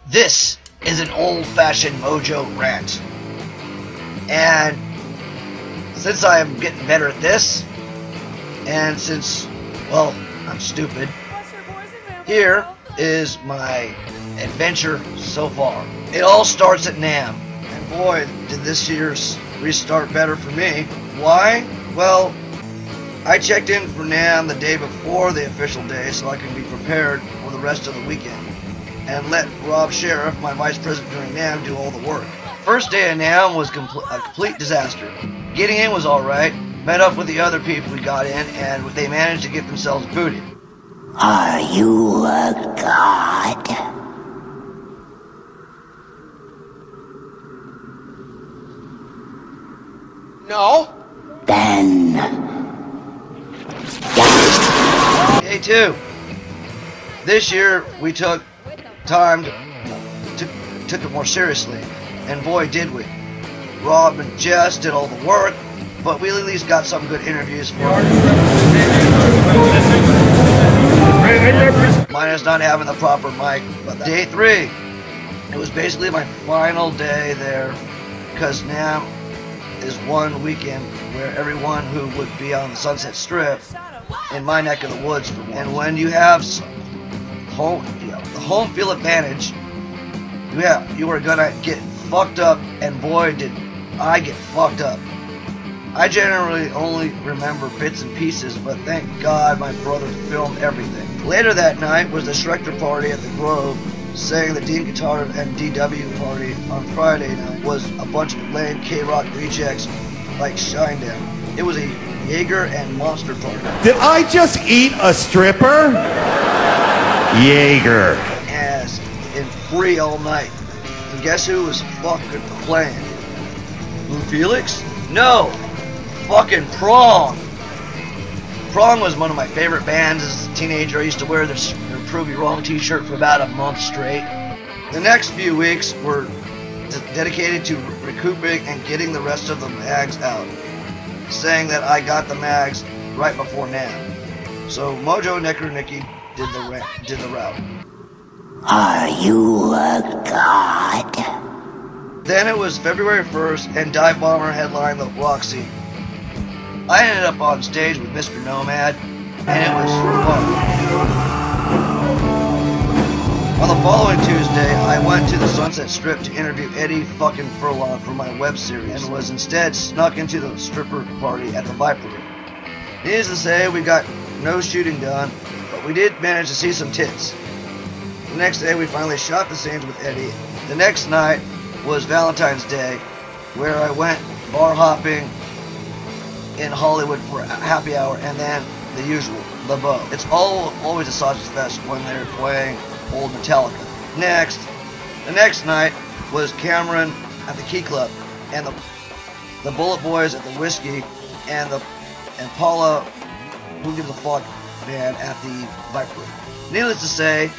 This is an old-fashioned Mojo rant. And since I am getting better at this, and since, well, I'm stupid, here is my adventure so far. It all starts at NAMM, and boy, did this year's restart better for me. Why? Well, I checked in for NAMM the day before the official day so I can be prepared for the rest of the weekend, and let Sherriff, my vice president during NAMM, do all the work. First day of NAMM was a complete disaster. Getting in was alright, met up with the other people we got in, and they managed to get themselves booted. Are you a god? No. Then... Day 2. This year, we took time took it more seriously, and boy did we. Rob and Jess did all the work, but we at least got some good interviews for them. Minus not having the proper mic. But day 3, it was basically my final day there, because NAMM is one weekend where everyone who would be on the Sunset Strip in my neck of the woods for one. And when you have the home field advantage, you are gonna get fucked up, and boy did I get fucked up. I generally only remember bits and pieces, but thank God my brother filmed everything. Later that night was the Schrecter party at the Grove, saying the Dean Guitar and DW party on Friday night was a bunch of lame K-Rock rejects like Shinedown. It was a Jaeger and Monster party. Did I just eat a stripper? Jaeger. As in free all night. And guess who was fucking playing? Blue Felix? No! Fucking Prong! Prong was one of my favorite bands as a teenager. I used to wear this Prove You Wrong t-shirt for about a month straight. The next few weeks were dedicated to recouping and getting the rest of the mags out, saying that I got the mags right before NAMM. So Mojo, Necro, Nicki did the route. Are you a god? Then it was February 1st and Dive Bomber headlined the Roxy. I ended up on stage with Mr. Nomad, and it was fun. On the following Tuesday, I went to the Sunset Strip to interview Eddie fucking Furlong for my web series, and was instead snuck into the stripper party at the Viper. Needless to say, we got no shooting done, but we did manage to see some tits. The next day, we finally shot the scenes with Eddie. The next night was Valentine's Day, where I went bar hopping in Hollywood for a happy hour, and then the usual, the Beau. It's always a sausage fest when they're playing old Metallica. The next night was Cameron at the Key Club, and the Bullet Boys at the Whisky, and Paula, who gives a fuck, band at the Viper. Needless to say,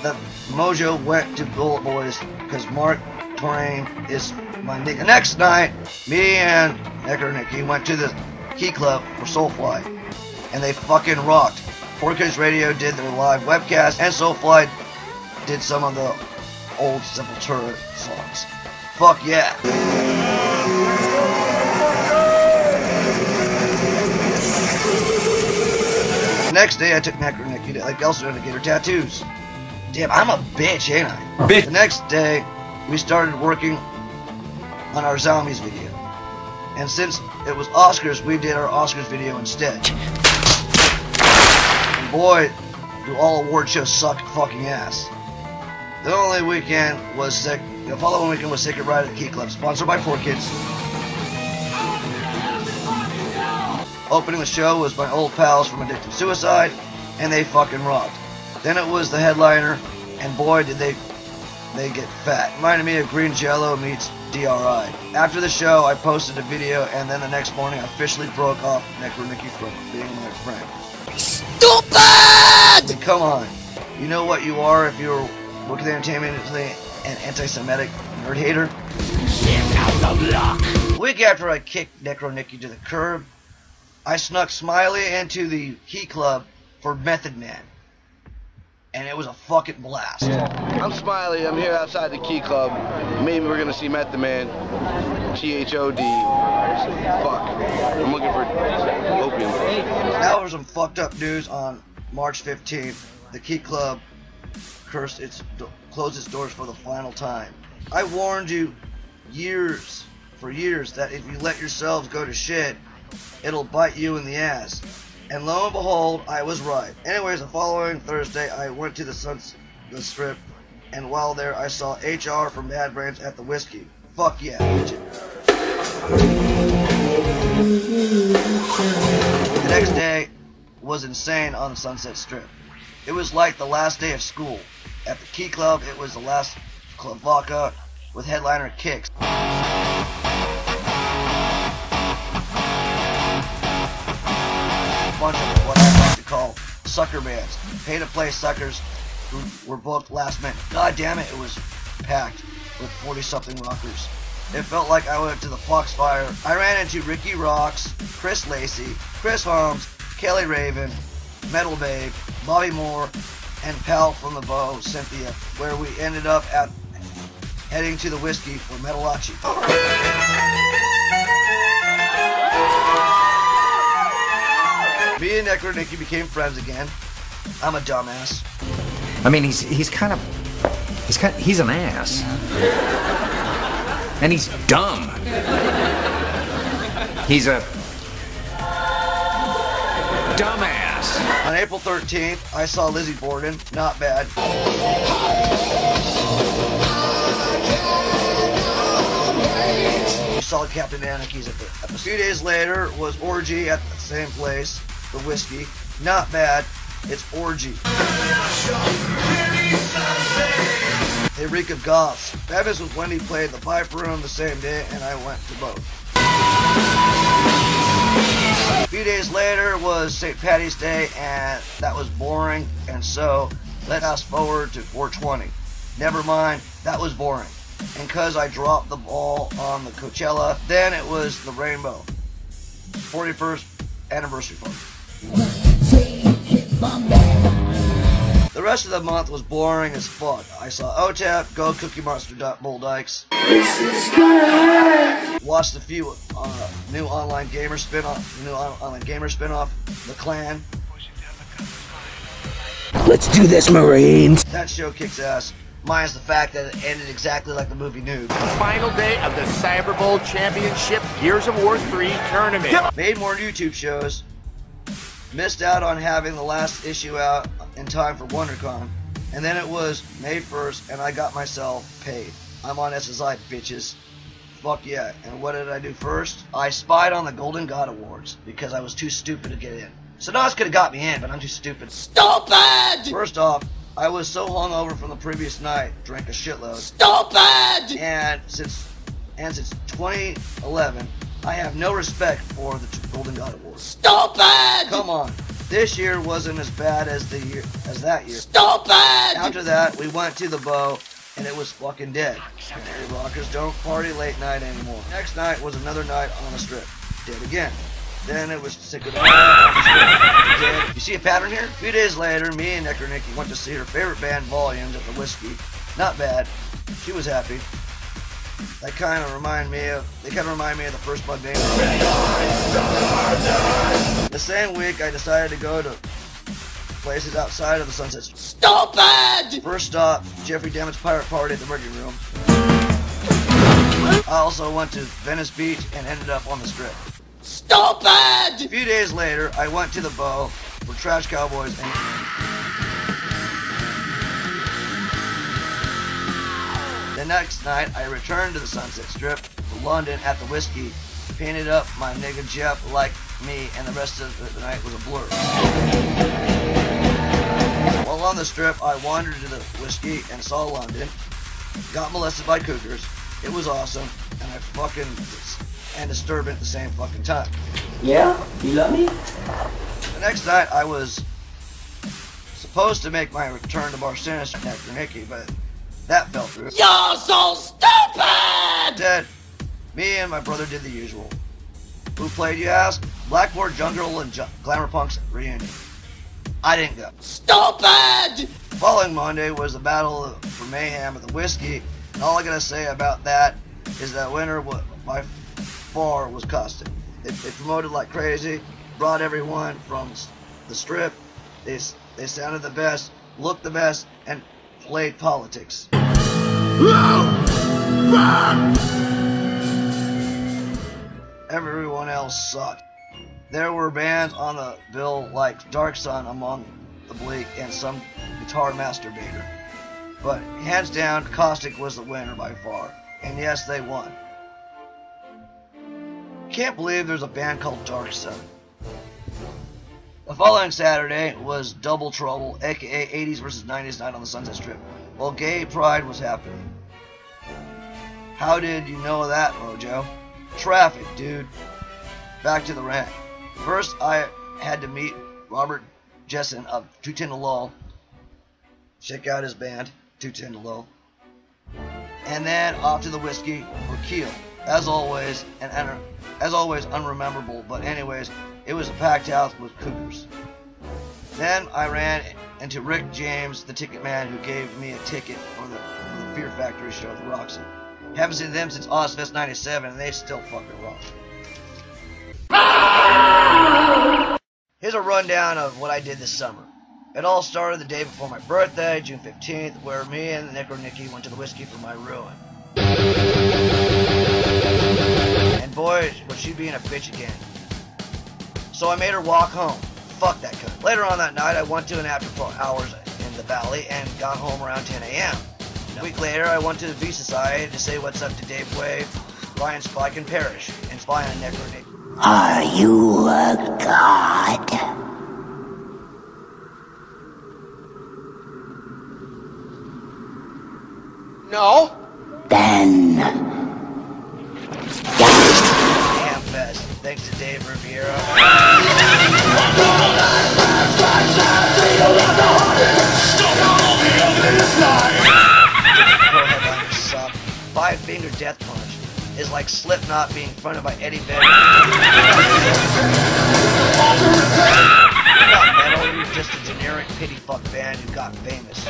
that Mojo went to Bullet Boys because Mark Twain is my nick. The next night, me and Necro Nicki went to the Key Club for Soulfly, and they fucking rocked. 4Kids Radio did their live webcast, and Soulfly did some of the old Sepultura songs. Fuck yeah. The next day I took Necro Nicki to Lake Elsinore to get her tattoos. Damn, I'm a bitch, ain't I? Bitch. The next day, we started working on our Zombies video. And since it was Oscars, we did our Oscars video instead. And boy, do all award shows suck fucking ass. The following weekend was Sacred Ride at the Key Club, sponsored by 4Kids. Opening the show was my old pals from Addicted Suicide, and they fucking rocked. Then it was the headliner, and boy did they get fat. Reminded me of Green Jello meets DRI. After the show, I posted a video, and then the next morning I officially broke off Necro Nicki from being my friend. Stupid! I mean, come on. You know what you are if you're working the entertainment industry, an anti-Semitic nerd hater? A week after I kicked Necro Nicki to the curb, I snuck Smiley into the Key Club for Method Man. and it was a fucking blast. I'm Smiley. I'm here outside the Key Club. Maybe we're gonna see Method Man. THOD. Fuck. I'm looking for opium. Now there's some fucked up news on March 15th. The Key Club closed its doors for the final time. I warned you for years that if you let yourselves go to shit, it'll bite you in the ass. And lo and behold, I was right. Anyways, the following Thursday, I went to the Strip, and while there, I saw HR from Bad Brains at the Whisky. Fuck yeah, bitch. The next day was insane on the Sunset Strip. It was like the last day of school. At the Key Club, it was the last Club Vodka with headliner Kicks. Bunch of what I like to call sucker bands, pay-to-play suckers who were booked last minute. God damn it, it was packed with 40-something rockers. It felt like I went to the Foxx Fire. I ran into Ricky Rocks, Chris Lacey, Chris Holmes, Kelly Raven, Metal Babe, Bobby Moore, and pal from the Bow, Cynthia, where we ended up heading to the Whisky for Metalachi. Me and Necro Nicki became friends again. I'm a dumbass. I mean, he's an ass. And he's dumb. He's a dumbass. On April 13th, I saw Lizzy Borden. Not bad. We saw Captain Anarchy's at the episode. A few days later was Orgy at the same place, the Whisky. Not bad. It's Orgy. They reek of goths. Venice with Wendy played the Viper Room the same day, and I went to both. A few days later was St. Patty's Day, and that was boring, and so let's fast forward to 420. Never mind, that was boring. And cause I dropped the ball on the Coachella, then it was the Rainbow 41st anniversary party. The rest of the month was boring as fuck. I saw OTAP, Go Cookie Monster, Bull Dykes. This is gonna hurt. Watched a few new online gamer spin-off, The Clan. Let's do this, Marines. That show kicks ass. Minus the fact that it ended exactly like the movie Noob. Final day of the Cyber Bowl Championship Gears of War 3 tournament. Made more YouTube shows. Missed out on having the last issue out in time for WonderCon. And then it was May 1st and I got myself paid. I'm on SSI, bitches. Fuck yeah. And what did I do first? I spied on the Golden God Awards because I was too stupid to get in. Sonos could have got me in, but I'm too stupid. Stupid! First off, I was so hungover from the previous night, drank a shitload. Stupid! And since 2011, I have no respect for the Golden God Awards. Stupid! Come on, this year wasn't as bad as that year. Stupid! After that, we went to the Bow, and it was fucking dead. Hey, rockers don't party late night anymore. Next night was another night on the Strip, dead again. Then it was sick of the dead. You see a pattern here? A few days later, me and Necro Nicki went to see her favorite band, Volumes, at the Whisky. Not bad. She was happy. They kind of remind me of the first Bug Name. The same week, I decided to go to places outside of the Sunset Strip. Stupid! First stop, Jeffrey Dammit's Pirate Party at the Mercury Room. I also went to Venice Beach and ended up on the Strip. Stupid! A few days later, I went to the Bow for Trash Cowboys and... The next night, I returned to the Sunset Strip to London at the Whisky, painted up my nigga Jeff like me, and the rest of the night was a blur. While on the Strip, I wandered to the Whisky and saw London, got molested by Cougars. It was awesome, and I fucking... and disturbing at the same fucking time. Yeah? You love me? The next night, I was supposed to make my return to Bar Sinister after Nicki, but that fell through. You're so stupid! Instead, me and my brother did the usual. Who played, you ask? Blackboard, Jungle, and Glamour Punk's reunion. I didn't go. Stupid! Following Monday was the battle for Mayhem at the Whisky, and all I gotta say about that is that winner by far was Kaustik. They promoted like crazy, brought everyone from the strip. They sounded the best, looked the best, and played politics. Everyone else sucked. There were bands on the bill like Dark Sun, Among the Bleak, and some guitar masturbator. But hands down, Kaustik was the winner by far. And yes, they won. Can't believe there's a band called Dark Sun. The following Saturday was Double Trouble, aka 80s vs 90s night on the Sunset Strip, while Gay Pride was happening. How did you know that, Mojo? Traffic, dude. Back to the rant. First, I had to meet Robert Jessen of 210 to Lull. Check out his band, 210 to Lull. And then off to the Whisky for Keel. As always, unrememberable, but anyways, it was a packed house with Cougars. Then I ran into Rick James, the ticket man, who gave me a ticket for the Fear Factory show with Roxy. Haven't seen them since Ozfest 97, and they still fucking rock. Here's a rundown of what I did this summer. It all started the day before my birthday, June 15th, where me and Necro Nicki went to the Whisky for my ruin. And boy, was she being a bitch again. So I made her walk home. Fuck that cunt. Later on that night, I went to an after hours in the valley and got home around 10 a.m. A week later, I went to the V Society to say what's up to Dave Wave, Ryan Spike, and Parrish, and spy on Necro Nicki. Are you a god? No. Then... Hamfest, thanks to Dave Riviera. Five Finger Death Punch is like Slipknot being fronted by Eddie Vedder. You're not metal, you're just a generic pity fuck band who got famous.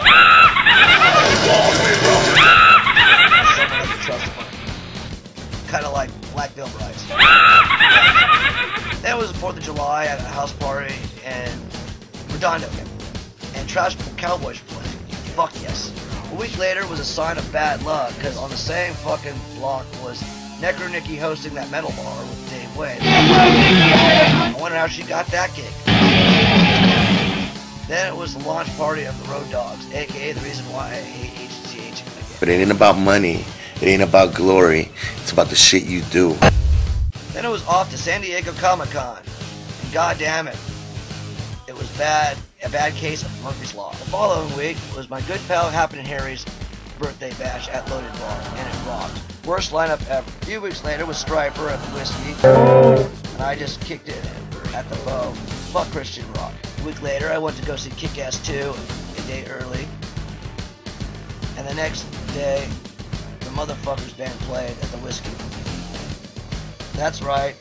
Kinda like Black Veil Brides. Then it was the 4th of July at a house party in Redondo, and Trash Cowboys were playing. Fuck yes. A week later was a sign of bad luck, because on the same fucking block was Necro Nicki hosting that metal bar with Dave Wade. I wonder how she got that gig. Then it was the launch party of the Road Dogs, aka the reason why I hate HGH. But it ain't about money, it ain't about glory, it's about the shit you do. Then it was off to San Diego Comic-Con, and god damn it, it was a bad case of Murphy's Law. The following week was my good pal Happenin Harry's birthday bash at Loaded Bar, and it rocked. Worst lineup ever. A few weeks later was Striper at the Whisky, and I just kicked it at the Bow. Fuck Christian rock. A week later I went to go see Kick-Ass 2 a day early, and the next day the Motherfuckers band played at the Whisky. That's right.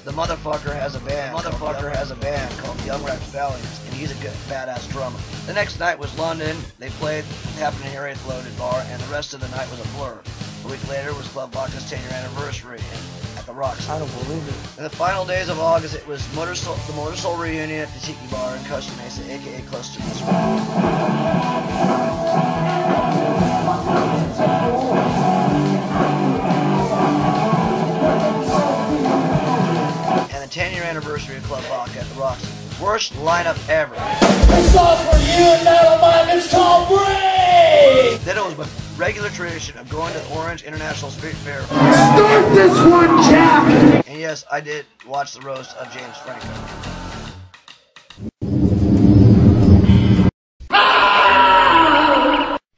The motherfucker has a band. Called Young Raps Valiants, and he's a good badass drummer. The next night was London. They played Happenin Harry at the Loaded Bar, and the rest of the night was a blur. A week later was Club Vodka's 10-year anniversary at the Roxy. I don't believe it. In the final days of August, it was the Motor Soul reunion at the Tiki Bar in Costa Mesa, aka close to this room. And the 10-year anniversary of Club Vodka at the Roxy. Worst lineup ever. This song's for you, Metal-Minded Stonebreed! Then it was a regular tradition of going to the Orange International Street Fair. Start this one, Jack! And yes, I did watch the roast of James Franco.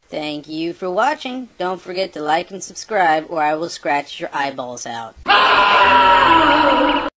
Thank you for watching. Don't forget to like and subscribe, or I will scratch your eyeballs out.